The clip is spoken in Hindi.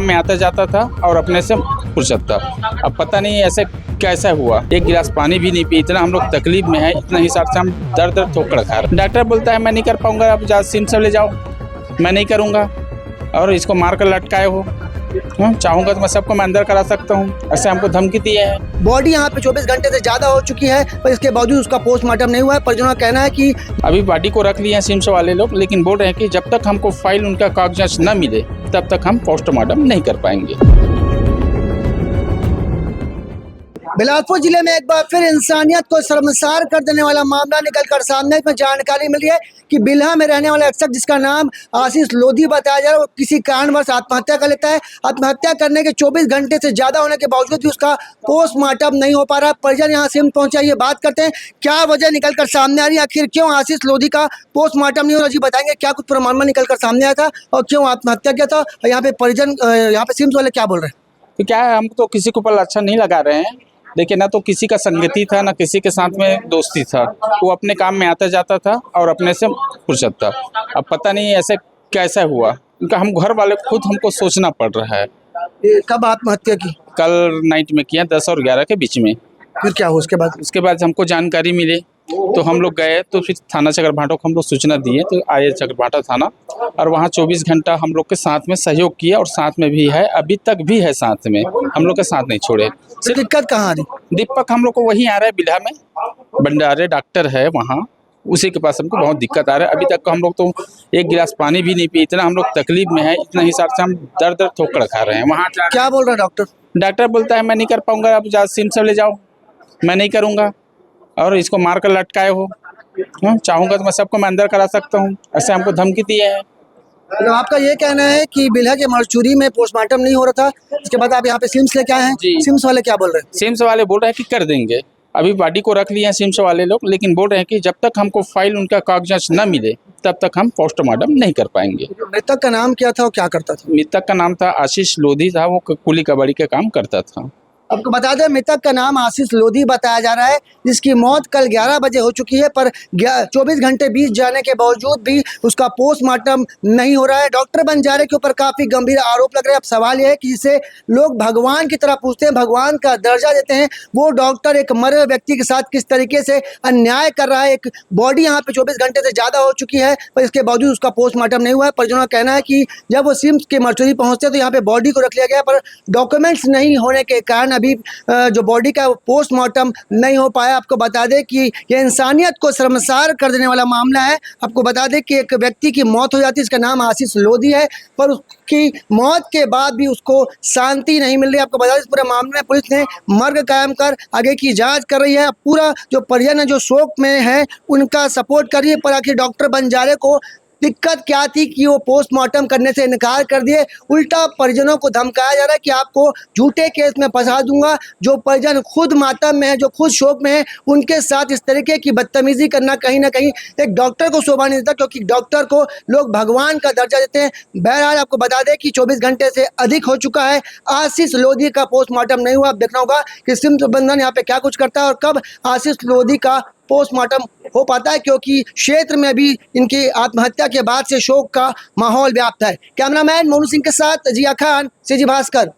में आता जाता था और अपने से फुर्सत था। अब पता नहीं ऐसे कैसा हुआ, एक गिलास पानी भी नहीं पी, इतना हम लोग तकलीफ में है, इतना हिसाब से हम दर दर ठोकर खा रहे। डॉक्टर बोलता है मैं नहीं कर पाऊंगा, आप सिम से ले जाओ, मैं नहीं करूंगा और इसको मार कर लटकाए हो, चाहूंगा तो मैं सबको मैं अंदर करा सकता हूँ, ऐसे हमको धमकी दिए है। बॉडी यहाँ पे 24 घंटे से ज्यादा हो चुकी है, पर इसके बावजूद उसका पोस्टमार्टम नहीं हुआ है। परिजनों का कहना है कि अभी बॉडी को रख लिए हैं सिम्स वाले लोग, लेकिन बोल रहे हैं कि जब तक हमको फाइल उनका कागजात न मिले तब तक हम पोस्टमार्टम नहीं कर पाएंगे। बिलासपुर जिले में एक बार फिर इंसानियत को शर्मसार कर देने वाला मामला निकलकर सामने में जानकारी मिली है कि बिल्हा में रहने वाला एक शख्स जिसका नाम आशीष लोधी बताया जा रहा है, वो किसी कारणवश आत्महत्या कर लेता है। आत्महत्या करने के 24 घंटे से ज्यादा होने के बावजूद भी उसका पोस्टमार्टम नहीं हो पा रहा। परिजन यहाँ सिम पहुंचा, ये बात करते हैं क्या वजह निकलकर सामने आ रही है, आखिर क्यों आशीष लोधी का पोस्टमार्टम नहीं हो रहा। जी बताएंगे क्या कुछ प्रमाण निकलकर सामने आया था और क्यों आत्महत्या किया था। और यहाँ पे परिजन, यहाँ पे सिम्स वाले क्या बोल रहे हैं। तो क्या है, हम तो किसी के ऊपर अच्छा नहीं लगा रहे हैं, देखिए ना तो किसी का संगति था ना किसी के साथ में दोस्ती था, वो अपने काम में आता जाता था और अपने से फुर्सत था। अब पता नहीं ऐसे कैसा हुआ, उनका हम घर वाले खुद हमको सोचना पड़ रहा है। कब आत्महत्या की। कल नाइट में किया 10 और 11 के बीच में। फिर क्या हुआ उसके बाद। हमको जानकारी मिली तो हम लोग गए, तो फिर थाना चकरभाटा को हम लोग सूचना दिए, तो आए चकरभाटा थाना और वहाँ 24 घंटा हम लोग के साथ में सहयोग किया और साथ में भी है, अभी तक भी है साथ में, हम लोग के साथ नहीं छोड़े। सिर्फ दिक्कत कहाँ आ रही। दीपक हम लोग को वहीं आ रहा है, बिल्हा में भंडारे डॉक्टर है वहाँ, उसी के पास हमको बहुत दिक्कत आ रहा है। अभी तक हम लोग तो एक गिलास पानी भी नहीं पी, इतना हम लोग तकलीफ में है, इतना हिसाब से हम दर दर ठोकर खा रहे हैं। वहाँ क्या बोल रहा है डॉक्टर। डॉक्टर बोलता है मैं नहीं कर पाऊंगा, आप सिम से ले जाओ, मैं नहीं करूंगा और इसको मार कर लटकाए हो, चाहूंगा तो मैं सबको मैं अंदर करा सकता हूँ, ऐसे हमको धमकी दिए है। मतलब आपका ये कहना है कि बिल्हा के मरचूरी में पोस्टमार्टम नहीं हो रहा था, इसके बाद आप यहाँ पे सिम्स लेके आए हैं। सिम्स वाले क्या बोल रहे हैं। सिम्स वाले बोल रहे हैं कि कर देंगे, अभी बॉडी को रख लिए हैं सिम्स वाले लोग, लेकिन बोल रहे हैं कि जब तक हमको फाइल उनका कागजात न मिले तब तक हम पोस्टमार्टम नहीं कर पाएंगे। मृतक का नाम क्या था और क्या करता था। मृतक का नाम था आशीष लोधी था, वो कुली कबाड़ी का काम करता था। आपको बता दें मृतक का नाम आशीष लोधी बताया जा रहा है, जिसकी मौत कल 11 बजे हो चुकी है, पर 24 घंटे बीत जाने के बावजूद भी उसका पोस्टमार्टम नहीं हो रहा है। डॉक्टर बंजारे के ऊपर काफी गंभीर आरोप लग रहे हैं। अब सवाल यह है कि जिसे लोग भगवान की तरह पूछते हैं, भगवान का दर्जा देते हैं, वो डॉक्टर एक मरे हुए व्यक्ति के साथ किस तरीके से अन्याय कर रहा है। एक बॉडी यहाँ पे 24 घंटे से ज्यादा हो चुकी है, पर इसके बावजूद उसका पोस्टमार्टम नहीं हुआ है। परिजनों का कहना है कि जब वो सिम्स के मरचुरी पहुंचते तो यहाँ पे बॉडी को रख लिया गया, पर डॉक्यूमेंट्स नहीं होने के कारण अभी जो बॉडी का पोस्टमार्टम नहीं हो पाया। आपको बता दें कि ये इंसानियत को शर्मसार कर देने वाला मामला है। आपको बता दें कि एक व्यक्ति की मौत हो जाती है, इसका नाम आशीष लोधी है, पर उसकी मौत के बाद भी उसको शांति नहीं मिल रही। आपको बता दें इस पूरे मामले में पुलिस ने मर्ग कायम कर आगे की जांच कर रही है। पूरा जो परिजन है जो शोक में है उनका सपोर्ट कर रही है, पर आखिर डॉक्टर बंजारे को दिक्कत क्या थी कि वो पोस्टमार्टम करने से इनकार कर दिए। उल्टा परिजनों को धमकाया जा रहा है कि आपको झूठे केस में फंसा दूंगा। जो परिजन खुद मातम में है, जो खुद शोक में है, उनके साथ इस तरीके की बदतमीजी करना कहीं ना कहीं एक डॉक्टर को शोभा नहीं देता, क्योंकि डॉक्टर को लोग भगवान का दर्जा देते हैं। बहरहाल आपको बता दें कि 24 घंटे से अधिक हो चुका है, आशीष लोधी का पोस्टमार्टम नहीं हुआ। अब देखना होगा कि सिम्स प्रबंधन यहाँ पे क्या कुछ करता है और कब आशीष लोधी का पोस्टमार्टम हो पाता है, क्योंकि क्षेत्र में भी इनकी आत्महत्या के बाद से शोक का माहौल व्याप्त है। कैमरामैन मोनू सिंह के साथ जिया खान, सीजी भास्कर।